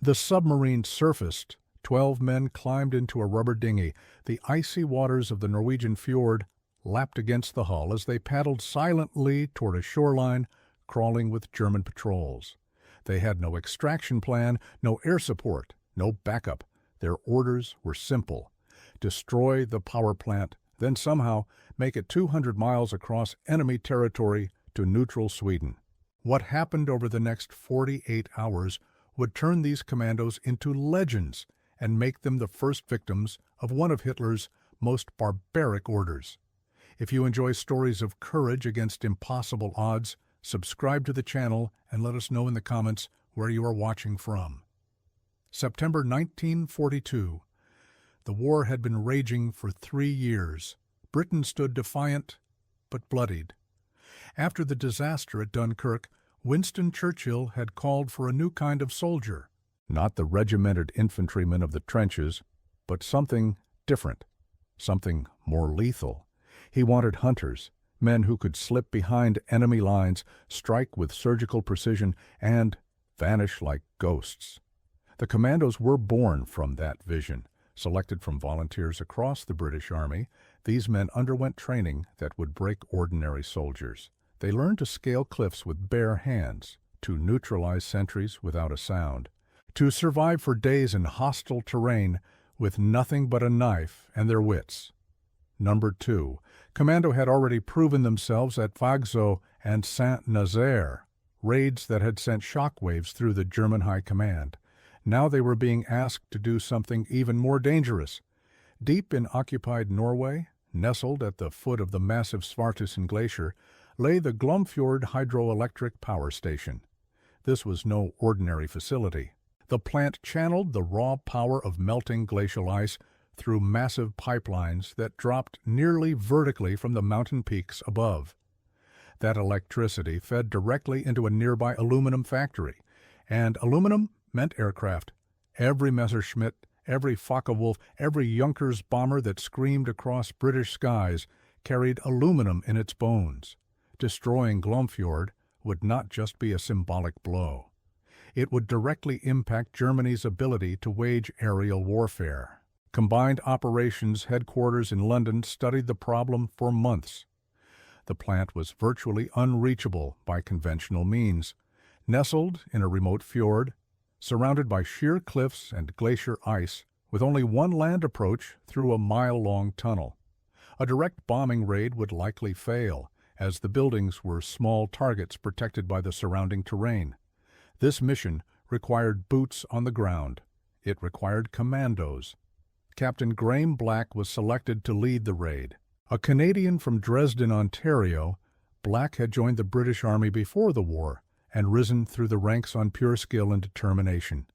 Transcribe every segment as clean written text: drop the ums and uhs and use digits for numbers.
The submarine surfaced. 12 men climbed into a rubber dinghy. The icy waters of the Norwegian fjord lapped against the hull as they paddled silently toward a shoreline crawling with German patrols. They had no extraction plan, no air support, no backup. Their orders were simple: destroy the power plant, then somehow make it 200 miles across enemy territory to neutral Sweden. What happened over the next 48 hours would turn these commandos into legends and make them the first victims of one of Hitler's most barbaric orders. If you enjoy stories of courage against impossible odds, subscribe to the channel and let us know in the comments where you are watching from. September 1942. The war had been raging for 3 years. Britain stood defiant, but bloodied. After the disaster at Dunkirk, Winston Churchill had called for a new kind of soldier. Not the regimented infantryman of the trenches, but something different, something more lethal. He wanted hunters, men who could slip behind enemy lines, strike with surgical precision, and vanish like ghosts. The Commandos were born from that vision. Selected from volunteers across the British Army, these men underwent training that would break ordinary soldiers. They learned to scale cliffs with bare hands, to neutralize sentries without a sound, to survive for days in hostile terrain with nothing but a knife and their wits. Number 2. Commando had already proven themselves at Vagzo and Saint-Nazaire, raids that had sent shockwaves through the German High Command. Now they were being asked to do something even more dangerous. Deep in occupied Norway, nestled at the foot of the massive Svartisen Glacier, lay the Glomfjord hydroelectric power station. This was no ordinary facility. The plant channeled the raw power of melting glacial ice through massive pipelines that dropped nearly vertically from the mountain peaks above. That electricity fed directly into a nearby aluminum factory, and aluminum meant aircraft. Every Messerschmitt, every Focke-Wulf, every Junkers bomber that screamed across British skies carried aluminum in its bones. Destroying Glomfjord would not just be a symbolic blow. It would directly impact Germany's ability to wage aerial warfare. Combined Operations Headquarters in London studied the problem for months. The plant was virtually unreachable by conventional means. Nestled in a remote fjord, surrounded by sheer cliffs and glacier ice, with only one land approach through a mile-long tunnel. A direct bombing raid would likely fail, as the buildings were small targets protected by the surrounding terrain. This mission required boots on the ground. It required commandos. Captain Graham Black was selected to lead the raid. A Canadian from Dresden, Ontario, Black had joined the British Army before the war and risen through the ranks on pure skill and determination.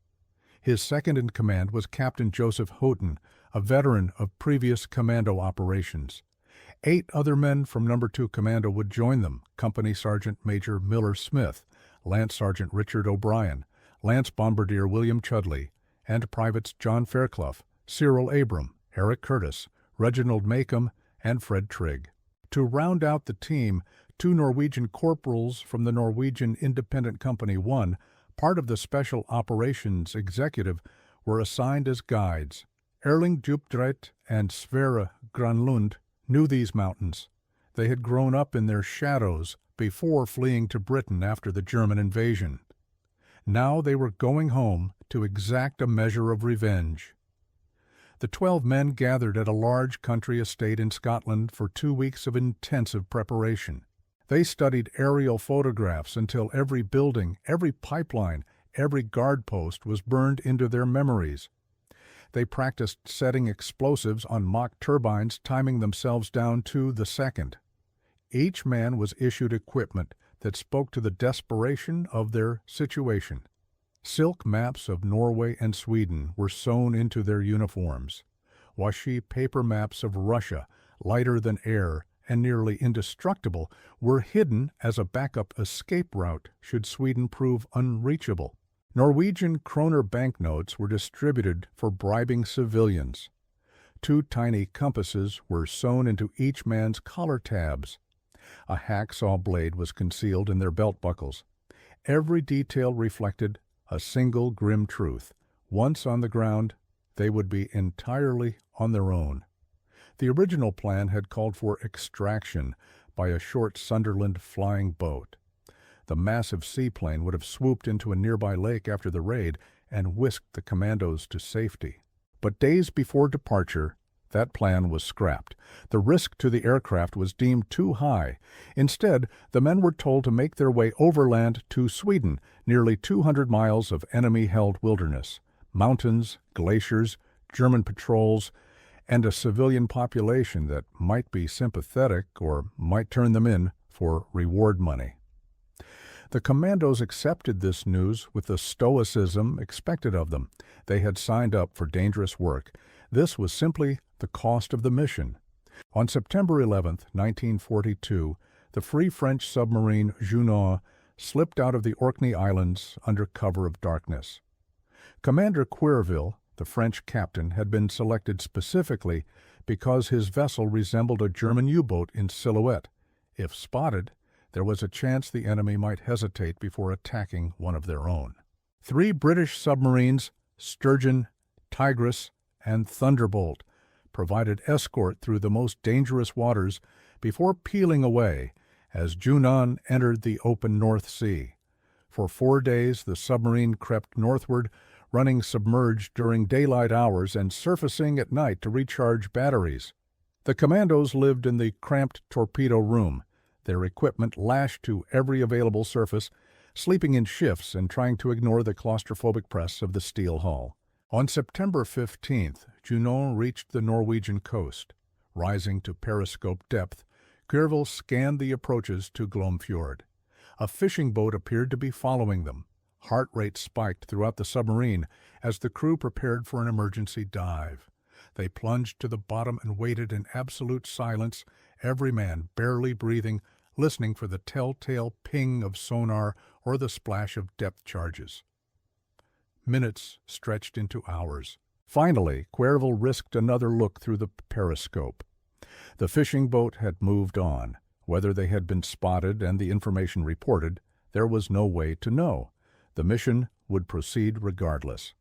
His second in command was Captain Joseph Houghton, a veteran of previous commando operations. 8 other men from No. 2 Commando would join them: Company Sergeant Major Miller Smith, Lance Sergeant Richard O'Brien, Lance Bombardier William Chudley, and Privates John Fairclough, Cyril Abram, Eric Curtis, Reginald Macomb, and Fred Trigg. To round out the team, 2 Norwegian corporals from the Norwegian Independent Company 1, part of the Special Operations Executive, were assigned as guides. Erling Djupdret and Sverre Granlund knew these mountains. They had grown up in their shadows before fleeing to Britain after the German invasion. Now they were going home to exact a measure of revenge. The 12 men gathered at a large country estate in Scotland for 2 weeks of intensive preparation. They studied aerial photographs until every building, every pipeline, every guard post was burned into their memories. They practiced setting explosives on mock turbines, timing themselves down to the second. Each man was issued equipment that spoke to the desperation of their situation. Silk maps of Norway and Sweden were sewn into their uniforms. Washi paper maps of Russia, lighter than air and nearly indestructible, were hidden as a backup escape route should Sweden prove unreachable. Norwegian kroner banknotes were distributed for bribing civilians. 2 tiny compasses were sewn into each man's collar tabs. A hacksaw blade was concealed in their belt buckles. Every detail reflected a single grim truth: Once on the ground, they would be entirely on their own. The original plan had called for extraction by a short Sunderland flying boat. The massive seaplane would have swooped into a nearby lake after the raid and whisked the Commandos to safety. But days before departure, that plan was scrapped. The risk to the aircraft was deemed too high. Instead, the men were told to make their way overland to Sweden, nearly 200 miles of enemy-held wilderness. Mountains, glaciers, German patrols, and a civilian population that might be sympathetic or might turn them in for reward money. The Commandos accepted this news with the stoicism expected of them. They had signed up for dangerous work. This was simply the cost of the mission. On September 11, 1942, the Free French submarine Junon slipped out of the Orkney Islands under cover of darkness. Commander Querville, the French captain, had been selected specifically because his vessel resembled a German U-boat in silhouette. If spotted, there was a chance the enemy might hesitate before attacking one of their own. 3 British submarines, Sturgeon, Tigress, and Thunderbolt, provided escort through the most dangerous waters before peeling away as Junon entered the open North Sea. For 4 days, the submarine crept northward, running submerged during daylight hours and surfacing at night to recharge batteries. The Commandos lived in the cramped torpedo room, their equipment lashed to every available surface, sleeping in shifts and trying to ignore the claustrophobic press of the steel hull. On September 15th, Junon reached the Norwegian coast. Rising to periscope depth, Querville scanned the approaches to Glomfjord. A fishing boat appeared to be following them. Heart rate spiked throughout the submarine as the crew prepared for an emergency dive. They plunged to the bottom and waited in absolute silence, every man barely breathing, listening for the telltale ping of sonar or the splash of depth charges. Minutes stretched into hours. Finally, Querville risked another look through the periscope. The fishing boat had moved on. Whether they had been spotted and the information reported, there was no way to know. The mission would proceed regardless.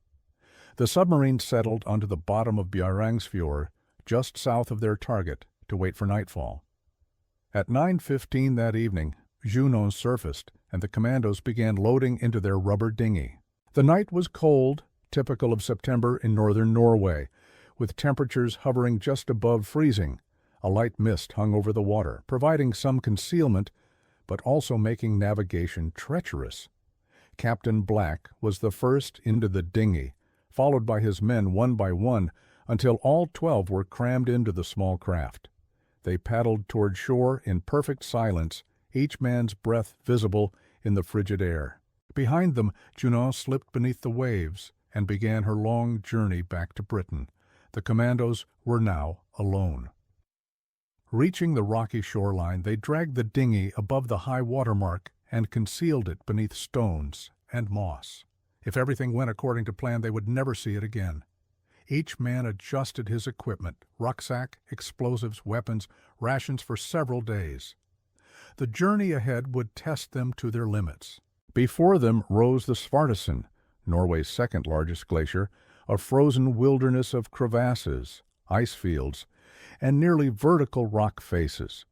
The submarine settled onto the bottom of Bjerangsfjord, just south of their target, to wait for nightfall. At 9:15 that evening, Junon surfaced, and the Commandos began loading into their rubber dinghy. The night was cold, typical of September in northern Norway, with temperatures hovering just above freezing. A light mist hung over the water, providing some concealment, but also making navigation treacherous. Captain Black was the first into the dinghy, followed by his men one by one, until all 12 were crammed into the small craft. They paddled toward shore in perfect silence, each man's breath visible in the frigid air. Behind them, Junon slipped beneath the waves and began her long journey back to Britain. The Commandos were now alone. Reaching the rocky shoreline, they dragged the dinghy above the high water mark and concealed it beneath stones and moss. If everything went according to plan, they would never see it again. Each man adjusted his equipment, rucksack, explosives, weapons, rations for several days. The journey ahead would test them to their limits. Before them rose the Svartesen, Norway's second-largest glacier, a frozen wilderness of crevasses, ice fields, and nearly vertical rock faces.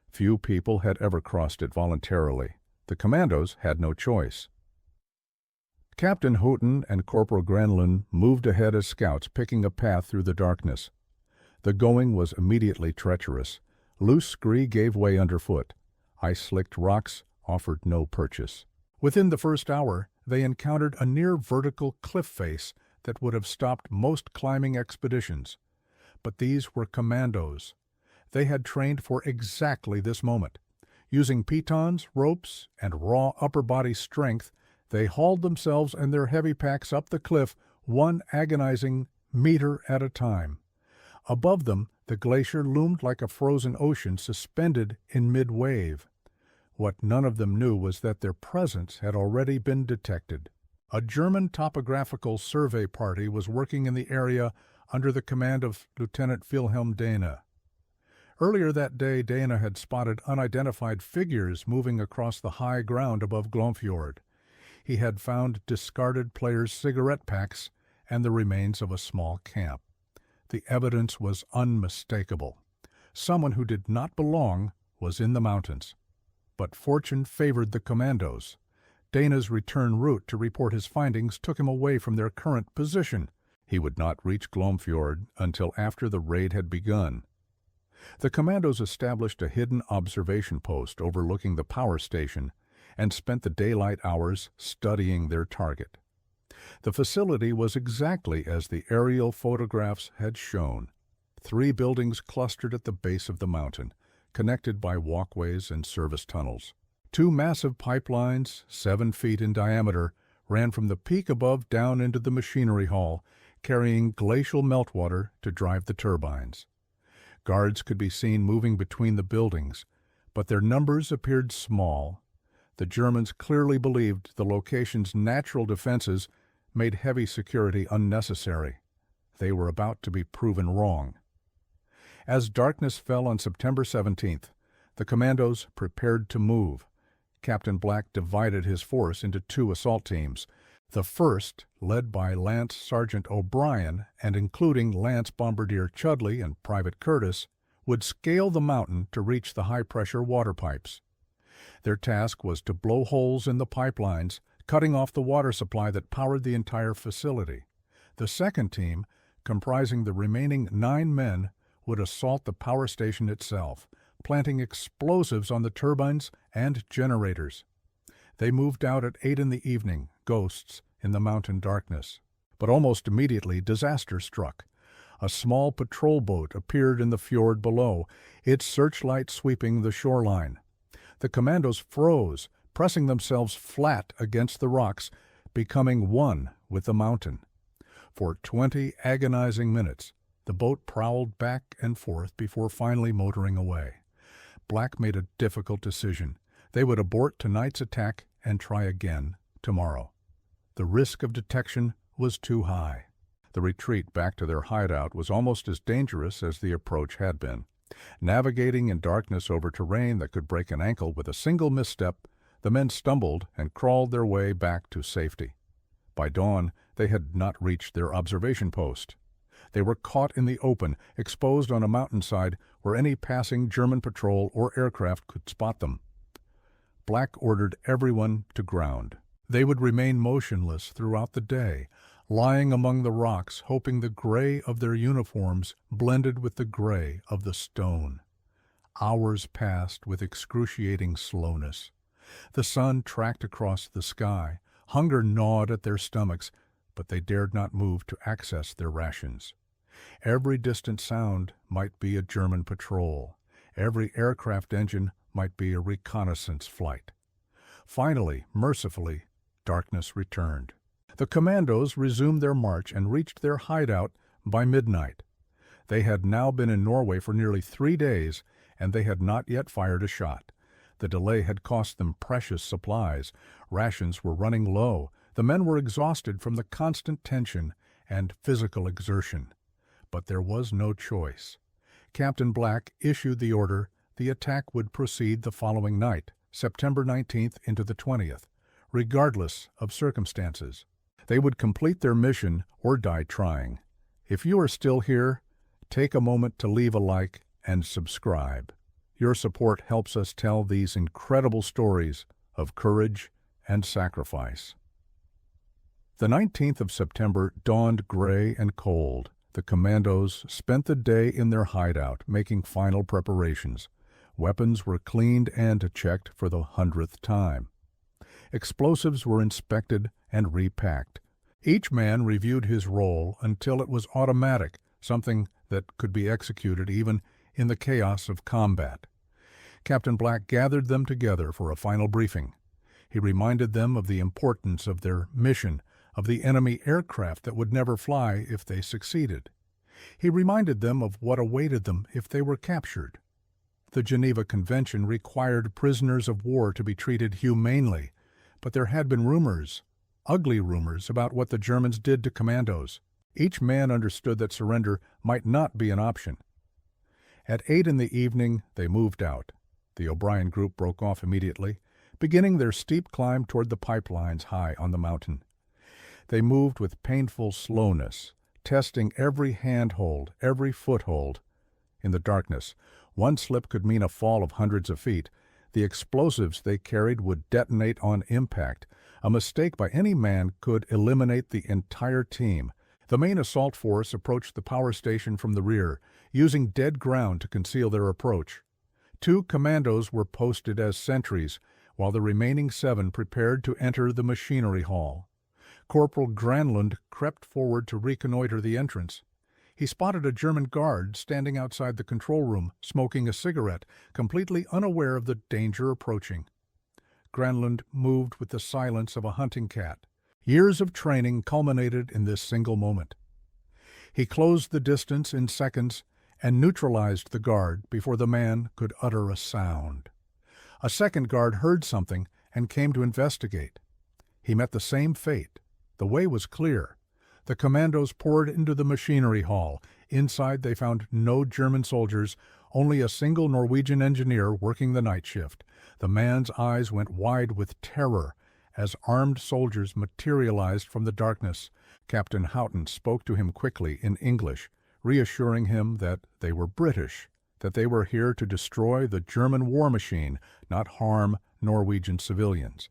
Few people had ever crossed it voluntarily. The Commandos had no choice. Captain Houghton and Corporal Grenlund moved ahead as scouts, picking a path through the darkness. The going was immediately treacherous. Loose scree gave way underfoot. Ice-slicked rocks offered no purchase. Within the first hour, they encountered a near-vertical cliff face that would have stopped most climbing expeditions. But these were Commandos. They had trained for exactly this moment. Using pitons, ropes, and raw upper-body strength, they hauled themselves and their heavy packs up the cliff, one agonizing meter at a time. Above them, the glacier loomed like a frozen ocean suspended in mid-wave. What none of them knew was that their presence had already been detected. A German topographical survey party was working in the area under the command of Lieutenant Wilhelm Dana. Earlier that day, Dana had spotted unidentified figures moving across the high ground above Glomfjord. He had found discarded players' cigarette packs and the remains of a small camp. The evidence was unmistakable. Someone who did not belong was in the mountains. But fortune favored the Commandos. Dana's return route to report his findings took him away from their current position. He would not reach Glomfjord until after the raid had begun. The Commandos established a hidden observation post overlooking the power station and spent the daylight hours studying their target. The facility was exactly as the aerial photographs had shown. 3 buildings clustered at the base of the mountain, connected by walkways and service tunnels. 2 massive pipelines, 7 feet in diameter, ran from the peak above down into the machinery hall, carrying glacial meltwater to drive the turbines. Guards could be seen moving between the buildings, but their numbers appeared small. The Germans clearly believed the location's natural defenses made heavy security unnecessary. They were about to be proven wrong. As darkness fell on September 17th, the Commandos prepared to move. Captain Black divided his force into 2 assault teams. The first, led by Lance Sergeant O'Brien and including Lance Bombardier Chudley and Private Curtis, would scale the mountain to reach the high-pressure water pipes. Their task was to blow holes in the pipelines, cutting off the water supply that powered the entire facility. The second team, comprising the remaining 9 men, would assault the power station itself, planting explosives on the turbines and generators. They moved out at 8 in the evening, ghosts in the mountain darkness. But almost immediately disaster struck. A small patrol boat appeared in the fjord below, its searchlight sweeping the shoreline. The Commandos froze, pressing themselves flat against the rocks, becoming one with the mountain. For 20 agonizing minutes, the boat prowled back and forth before finally motoring away. Black made a difficult decision. They would abort tonight's attack and try again tomorrow. The risk of detection was too high. The retreat back to their hideout was almost as dangerous as the approach had been. Navigating in darkness over terrain that could break an ankle with a single misstep, the men stumbled and crawled their way back to safety. By dawn, they had not reached their observation post. They were caught in the open, exposed on a mountainside where any passing German patrol or aircraft could spot them. Black ordered everyone to ground. They would remain motionless throughout the day, lying among the rocks, hoping the gray of their uniforms blended with the gray of the stone. Hours passed with excruciating slowness. The sun tracked across the sky. Hunger gnawed at their stomachs, but they dared not move to access their rations. Every distant sound might be a German patrol. Every aircraft engine might be a reconnaissance flight. Finally, mercifully, darkness returned. The Commandos resumed their march and reached their hideout by midnight. They had now been in Norway for nearly 3 days, and they had not yet fired a shot. The delay had cost them precious supplies. Rations were running low. The men were exhausted from the constant tension and physical exertion. But there was no choice. Captain Black issued the order the attack would proceed the following night, September 19th into the 20th, regardless of circumstances. They would complete their mission or die trying. If you are still here, take a moment to leave a like and subscribe. Your support helps us tell these incredible stories of courage and sacrifice. The 19th of September dawned gray and cold. The Commandos spent the day in their hideout, making final preparations. Weapons were cleaned and checked for the 100th time. Explosives were inspected and repacked. Each man reviewed his role until it was automatic, something that could be executed even in the chaos of combat. Captain Black gathered them together for a final briefing. He reminded them of the importance of their mission, of the enemy aircraft that would never fly if they succeeded. He reminded them of what awaited them if they were captured. The Geneva Convention required prisoners of war to be treated humanely, but there had been rumors, ugly rumors, about what the Germans did to Commandos. Each man understood that surrender might not be an option. At 8 in the evening, they moved out. The O'Brien group broke off immediately, beginning their steep climb toward the pipelines high on the mountain. They moved with painful slowness, testing every handhold, every foothold. In the darkness, one slip could mean a fall of hundreds of feet. The explosives they carried would detonate on impact. A mistake by any man could eliminate the entire team. The main assault force approached the power station from the rear, using dead ground to conceal their approach. 2 commandos were posted as sentries, while the remaining 7 prepared to enter the machinery hall. Corporal Granlund crept forward to reconnoiter the entrance. He spotted a German guard standing outside the control room, smoking a cigarette, completely unaware of the danger approaching. Granlund moved with the silence of a hunting cat. Years of training culminated in this single moment. He closed the distance in seconds and neutralized the guard before the man could utter a sound. A second guard heard something and came to investigate. He met the same fate. The way was clear. The commandos poured into the machinery hall. Inside they found no German soldiers, only a single Norwegian engineer working the night shift. The man's eyes went wide with terror as armed soldiers materialized from the darkness. Captain Houghton spoke to him quickly in English, reassuring him that they were British, that they were here to destroy the German war machine, not harm Norwegian civilians.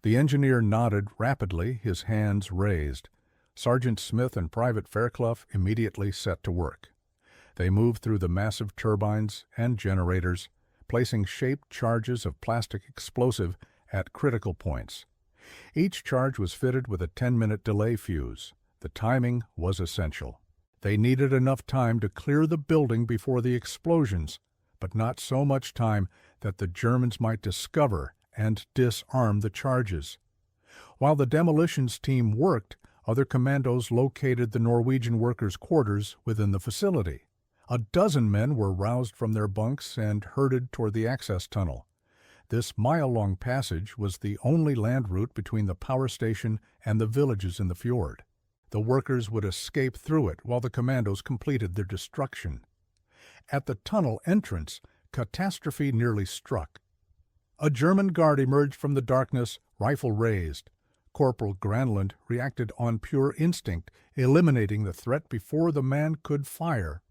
The engineer nodded rapidly, his hands raised. Sergeant Smith and Private Fairclough immediately set to work. They moved through the massive turbines and generators, placing shaped charges of plastic explosive at critical points. Each charge was fitted with a 10-minute delay fuse. The timing was essential. They needed enough time to clear the building before the explosions, but not so much time that the Germans might discover and disarm the charges. While the demolitions team worked, other commandos located the Norwegian workers' quarters within the facility. A dozen men were roused from their bunks and herded toward the access tunnel. This mile-long passage was the only land route between the power station and the villages in the fjord. The workers would escape through it while the commandos completed their destruction. At the tunnel entrance, catastrophe nearly struck. A German guard emerged from the darkness, rifle raised. Corporal Granlund reacted on pure instinct, eliminating the threat before the man could fire.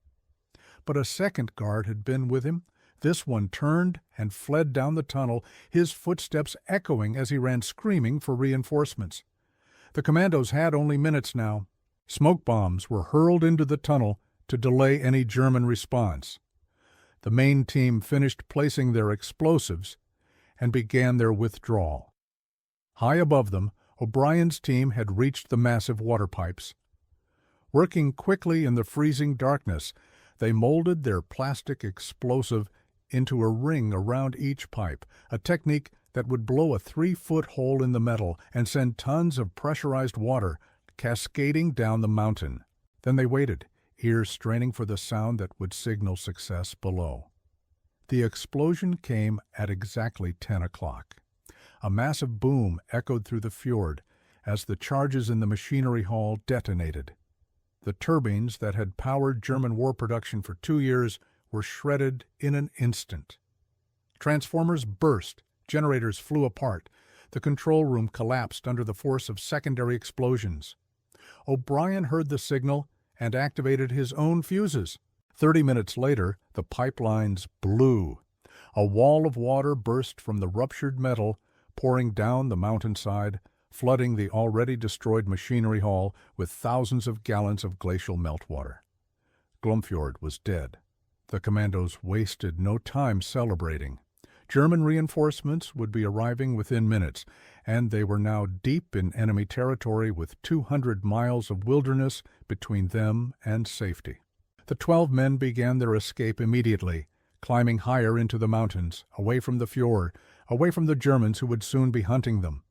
But a second guard had been with him. This one turned and fled down the tunnel, his footsteps echoing as he ran screaming for reinforcements. The commandos had only minutes now. Smoke bombs were hurled into the tunnel to delay any German response. The main team finished placing their explosives and began their withdrawal. High above them, O'Brien's team had reached the massive water pipes. Working quickly in the freezing darkness, they molded their plastic explosive into a ring around each pipe, a technique that would blow a 3-foot hole in the metal and send tons of pressurized water cascading down the mountain. Then they waited, ears straining for the sound that would signal success below. The explosion came at exactly 10 o'clock. A massive boom echoed through the fjord as the charges in the machinery hall detonated. The turbines that had powered German war production for 2 years were shredded in an instant. Transformers burst, generators flew apart. The control room collapsed under the force of secondary explosions. O'Brien heard the signal and activated his own fuses. 30 minutes later, the pipelines blew. A wall of water burst from the ruptured metal, pouring down the mountainside, flooding the already destroyed machinery hall with thousands of gallons of glacial meltwater. Glomfjord was dead. The commandos wasted no time celebrating. German reinforcements would be arriving within minutes, and they were now deep in enemy territory with 200 miles of wilderness between them and safety. The 12 men began their escape immediately, climbing higher into the mountains, away from the fjord, away from the Germans who would soon be hunting them.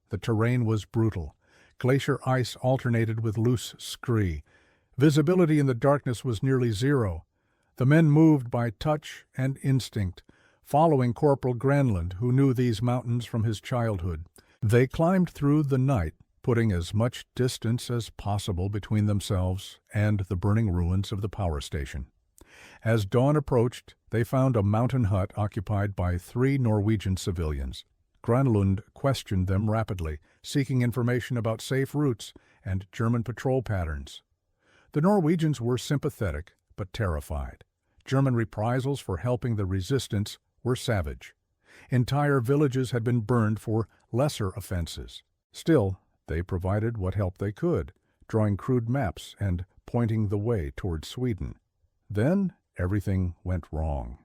The terrain was brutal. Glacier ice alternated with loose scree. Visibility in the darkness was nearly zero. The men moved by touch and instinct, following Corporal Granlund, who knew these mountains from his childhood. They climbed through the night, putting as much distance as possible between themselves and the burning ruins of the power station. As dawn approached, they found a mountain hut occupied by 3 Norwegian civilians. Granlund questioned them rapidly, seeking information about safe routes and German patrol patterns. The Norwegians were sympathetic, but terrified. German reprisals for helping the resistance were savage. Entire villages had been burned for lesser offenses. Still, they provided what help they could, drawing crude maps and pointing the way toward Sweden. Then everything went wrong.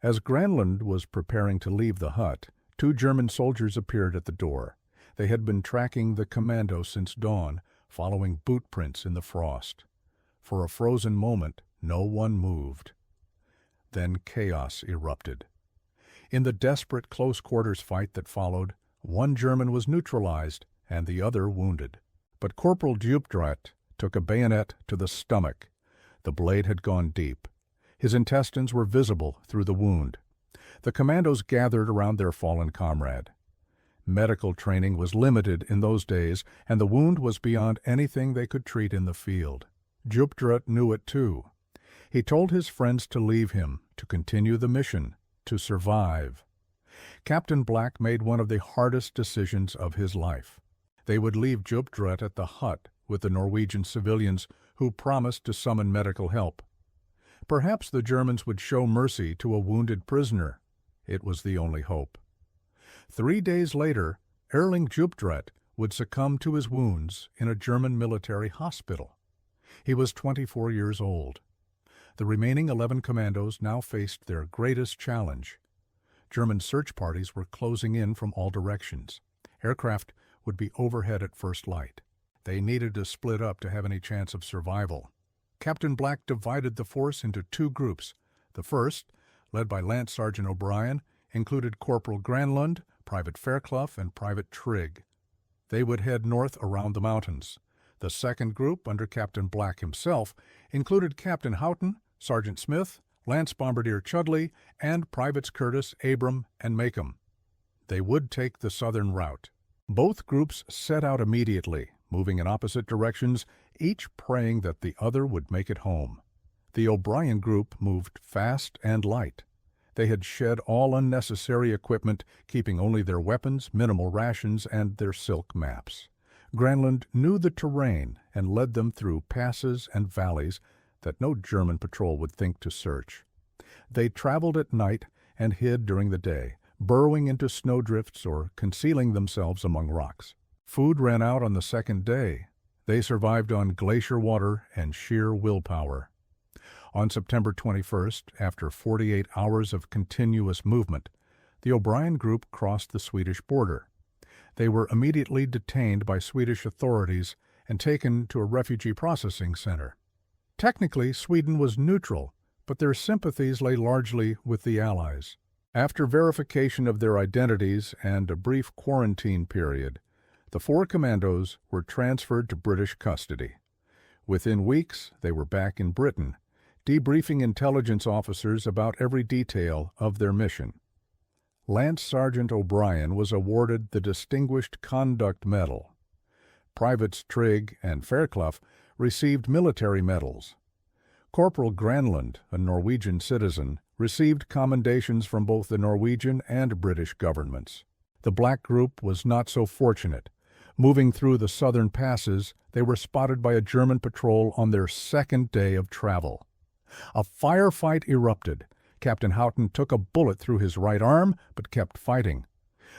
As Granlund was preparing to leave the hut, 2 German soldiers appeared at the door. They had been tracking the Commandos since dawn, following boot prints in the frost. For a frozen moment, no one moved. Then chaos erupted. In the desperate close-quarters fight that followed, 1 German was neutralized and the other wounded. But Corporal Djupdrat took a bayonet to the stomach. The blade had gone deep. His intestines were visible through the wound. The Commandos gathered around their fallen comrade. Medical training was limited in those days, and the wound was beyond anything they could treat in the field. Djupdrat knew it too. He told his friends to leave him, to continue the mission, to survive. Captain Black made one of the hardest decisions of his life. They would leave Djupdrat at the hut with the Norwegian civilians who promised to summon medical help. Perhaps the Germans would show mercy to a wounded prisoner. It was the only hope. 3 days later, Erling Djupdrat would succumb to his wounds in a German military hospital. He was 24 years old. The remaining 11 commandos now faced their greatest challenge. German search parties were closing in from all directions. Aircraft would be overhead at first light. They needed to split up to have any chance of survival. Captain Black divided the force into 2 groups. The first, led by Lance Sergeant O'Brien, included Corporal Granlund, Private Fairclough, and Private Trigg. They would head north around the mountains. The second group, under Captain Black himself, included Captain Houghton, Sergeant Smith, Lance Bombardier Chudley, and Privates Curtis, Abram, and Macomb. They would take the southern route. Both groups set out immediately, moving in opposite directions, each praying that the other would make it home. The O'Brien group moved fast and light. They had shed all unnecessary equipment, keeping only their weapons, minimal rations, and their silk maps. Granlund knew the terrain and led them through passes and valleys that no German patrol would think to search. They traveled at night and hid during the day, burrowing into snowdrifts or concealing themselves among rocks. Food ran out on the second day. They survived on glacier water and sheer willpower. On September 21st, after 48 hours of continuous movement, the O'Brien group crossed the Swedish border. They were immediately detained by Swedish authorities and taken to a refugee processing center. Technically, Sweden was neutral, but their sympathies lay largely with the Allies. After verification of their identities and a brief quarantine period, the 4 commandos were transferred to British custody. Within weeks, they were back in Britain, debriefing intelligence officers about every detail of their mission. Lance Sergeant O'Brien was awarded the Distinguished Conduct Medal. Privates Trigg and Fairclough received military medals. Corporal Granlund, a Norwegian citizen, received commendations from both the Norwegian and British governments. The Black Group was not so fortunate. Moving through the southern passes, they were spotted by a German patrol on their second day of travel. A firefight erupted. Captain Houghton took a bullet through his right arm, but kept fighting.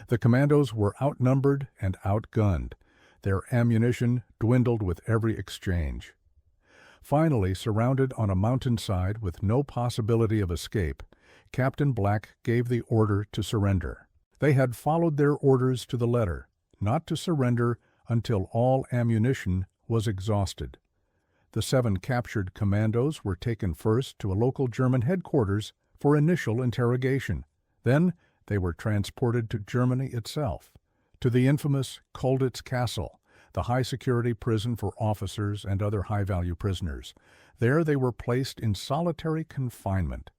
The commandos were outnumbered and outgunned. Their ammunition dwindled with every exchange. Finally, surrounded on a mountainside with no possibility of escape, Captain Black gave the order to surrender. They had followed their orders to the letter, not to surrender until all ammunition was exhausted. The 7 captured commandos were taken first to a local German headquarters for initial interrogation. Then they were transported to Germany itself, to the infamous Colditz Castle, the high-security prison for officers and other high-value prisoners. There they were placed in solitary confinement.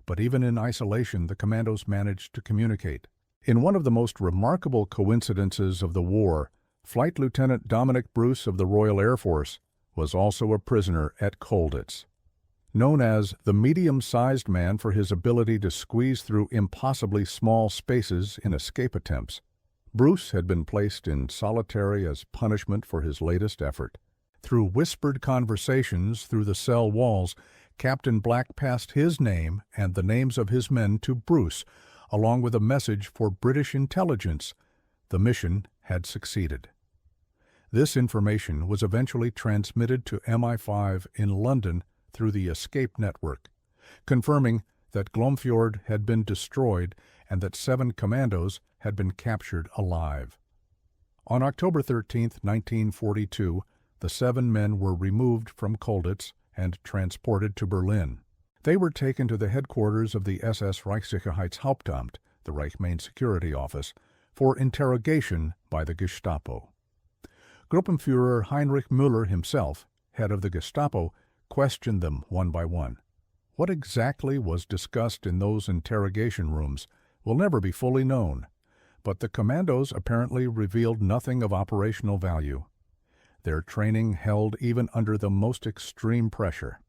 But even in isolation, the commandos managed to communicate. In one of the most remarkable coincidences of the war, Flight Lieutenant Dominic Bruce of the Royal Air Force was also a prisoner at Colditz. Known as the medium-sized man for his ability to squeeze through impossibly small spaces in escape attempts, Bruce had been placed in solitary as punishment for his latest effort. Through whispered conversations through the cell walls, Captain Black passed his name and the names of his men to Bruce, along with a message for British intelligence. The mission had succeeded. This information was eventually transmitted to MI5 in London through the escape network, confirming that Glomfjord had been destroyed and that 7 commandos had been captured alive. On October 13, 1942, the 7 men were removed from Colditz and transported to Berlin. They were taken to the headquarters of the SS Reichssicherheitshauptamt, the Reich Main Security Office, for interrogation by the Gestapo. Gruppenführer Heinrich Müller himself, head of the Gestapo, questioned them one by one. What exactly was discussed in those interrogation rooms will never be fully known, but the commandos apparently revealed nothing of operational value. Their training held even under the most extreme pressure.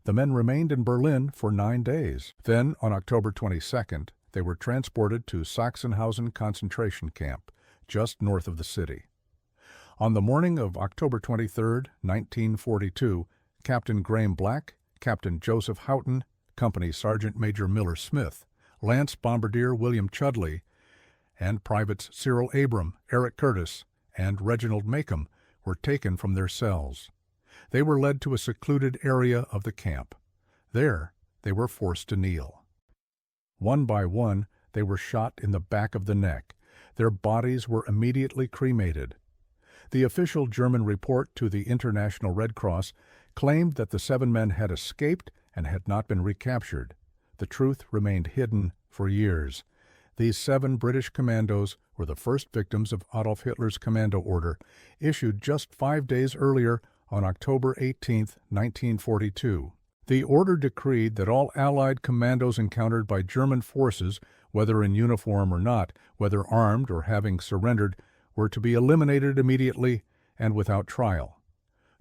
The men remained in Berlin for 9 days. Then, on October 22nd, they were transported to Sachsenhausen concentration camp, just north of the city. On the morning of October 23, 1942, Captain Graham Black, Captain Joseph Houghton, Company Sergeant Major Miller Smith, Lance Bombardier William Chudley, and Privates Cyril Abram, Eric Curtis, and Reginald Macomb were taken from their cells. They were led to a secluded area of the camp. There, they were forced to kneel. One by one, they were shot in the back of the neck. Their bodies were immediately cremated. The official German report to the International Red Cross claimed that the 7 men had escaped and had not been recaptured. The truth remained hidden for years. These 7 British commandos were the first victims of Adolf Hitler's commando order, issued just 5 days earlier on October 18, 1942. The order decreed that all Allied commandos encountered by German forces, whether in uniform or not, whether armed or having surrendered, were to be eliminated immediately and without trial.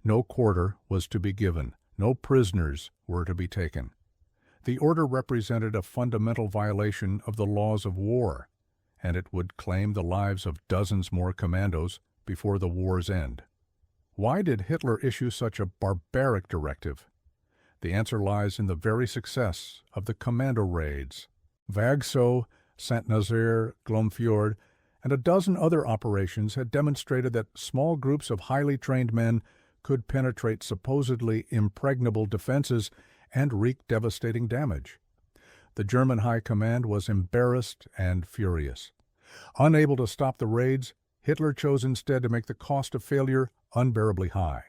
No quarter was to be given. No prisoners were to be taken. The order represented a fundamental violation of the laws of war, and it would claim the lives of dozens more commandos before the war's end. Why did Hitler issue such a barbaric directive? The answer lies in the very success of the commando raids. Vagso, Saint-Nazaire, Glomfjord, and a dozen other operations had demonstrated that small groups of highly trained men could penetrate supposedly impregnable defenses and wreak devastating damage. The German High Command was embarrassed and furious. Unable to stop the raids, Hitler chose instead to make the cost of failure unbearably high.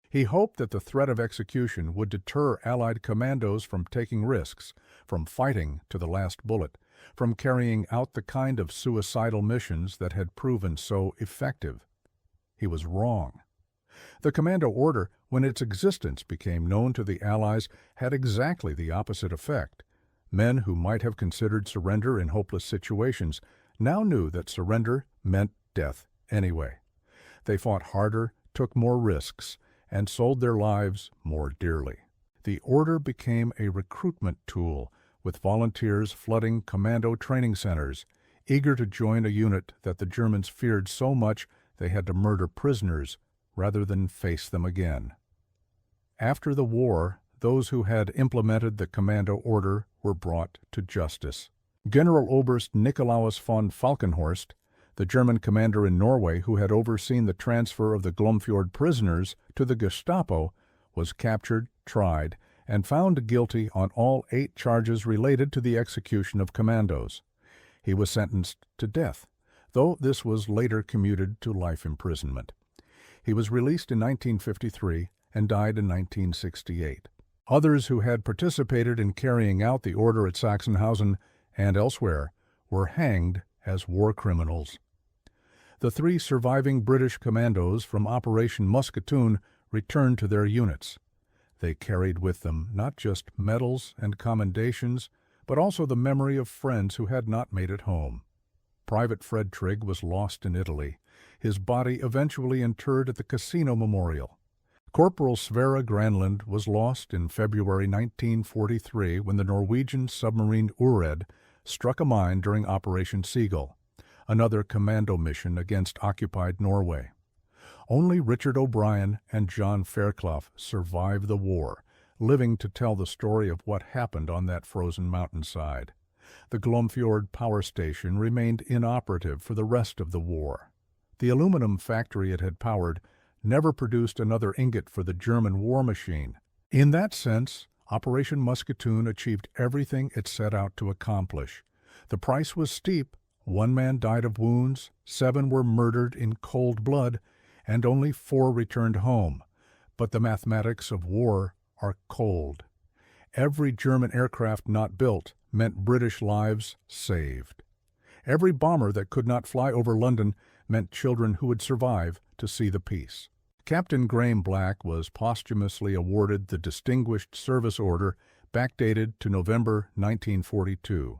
He hoped that the threat of execution would deter Allied commandos from taking risks, from fighting to the last bullet, from carrying out the kind of suicidal missions that had proven so effective. He was wrong. The commando order, when its existence became known to the Allies, had exactly the opposite effect. Men who might have considered surrender in hopeless situations now knew that surrender meant death anyway. They fought harder, took more risks, and sold their lives more dearly. The order became a recruitment tool, with volunteers flooding commando training centers, eager to join a unit that the Germans feared so much they had to murder prisoners rather than face them again. After the war, those who had implemented the commando order were brought to justice. General Oberst Nikolaus von Falkenhorst, the German commander in Norway who had overseen the transfer of the Glomfjord prisoners to the Gestapo, was captured, tried, and found guilty on all 8 charges related to the execution of commandos. He was sentenced to death, though this was later commuted to life imprisonment. He was released in 1953 and died in 1968. Others who had participated in carrying out the order at Sachsenhausen and elsewhere were hanged as war criminals. The 3 surviving British commandos from Operation Muscatoon returned to their units. They carried with them not just medals and commendations, but also the memory of friends who had not made it home. Private Fred Trigg was lost in Italy, his body eventually interred at the Casino Memorial. Corporal Sverre Granlund was lost in February 1943 when the Norwegian submarine Ured struck a mine during Operation Seagull, another commando mission against occupied Norway. Only Richard O'Brien and John Fairclough survived the war, living to tell the story of what happened on that frozen mountainside. The Glomfjord power station remained inoperative for the rest of the war. The aluminum factory it had powered never produced another ingot for the German war machine. In that sense, Operation Muscatoon achieved everything it set out to accomplish. The price was steep. 1 man died of wounds, 7 were murdered in cold blood, and only 4 returned home. But the mathematics of war are cold. Every German aircraft not built meant British lives saved. Every bomber that could not fly over London meant children who would survive to see the peace. Captain Graham Black was posthumously awarded the Distinguished Service Order, backdated to November 1942.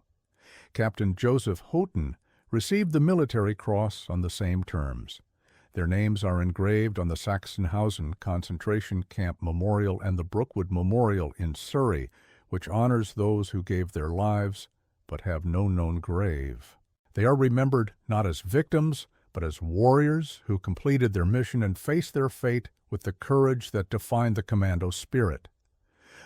Captain Joseph Houghton received the Military Cross on the same terms. Their names are engraved on the Sachsenhausen concentration camp memorial and the Brookwood Memorial in Surrey, which honors those who gave their lives but have no known grave. They are remembered not as victims, but as warriors who completed their mission and faced their fate with the courage that defined the commando spirit.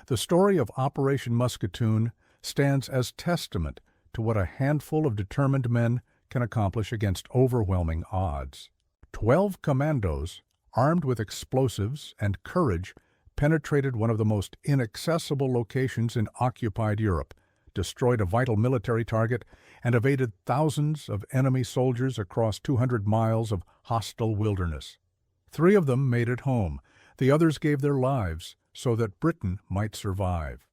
The story of Operation Muscatoon stands as testament to what a handful of determined men can accomplish against overwhelming odds. 12 commandos, armed with explosives and courage, penetrated one of the most inaccessible locations in occupied Europe, destroyed a vital military target, and evaded thousands of enemy soldiers across 200 miles of hostile wilderness. 3 of them made it home. The others gave their lives so that Britain might survive.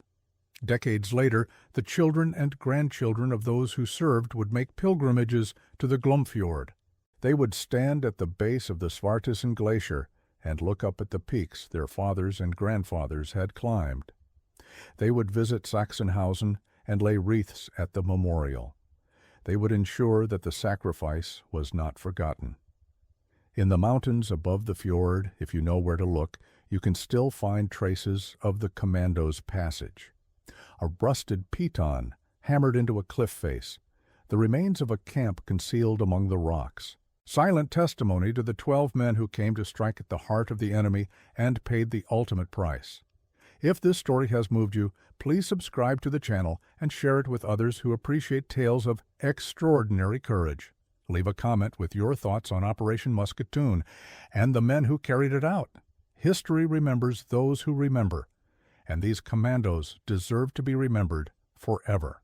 Decades later, the children and grandchildren of those who served would make pilgrimages to the Glomfjord. They would stand at the base of the Svartisen Glacier and look up at the peaks their fathers and grandfathers had climbed. They would visit Sachsenhausen and lay wreaths at the memorial. They would ensure that the sacrifice was not forgotten. In the mountains above the fjord, if you know where to look, you can still find traces of the Commandos' passage. A rusted piton hammered into a cliff face, the remains of a camp concealed among the rocks. Silent testimony to the 12 men who came to strike at the heart of the enemy and paid the ultimate price. If this story has moved you, please subscribe to the channel and share it with others who appreciate tales of extraordinary courage. Leave a comment with your thoughts on Operation Muscatoon and the men who carried it out. History remembers those who remember, and these commandos deserve to be remembered forever.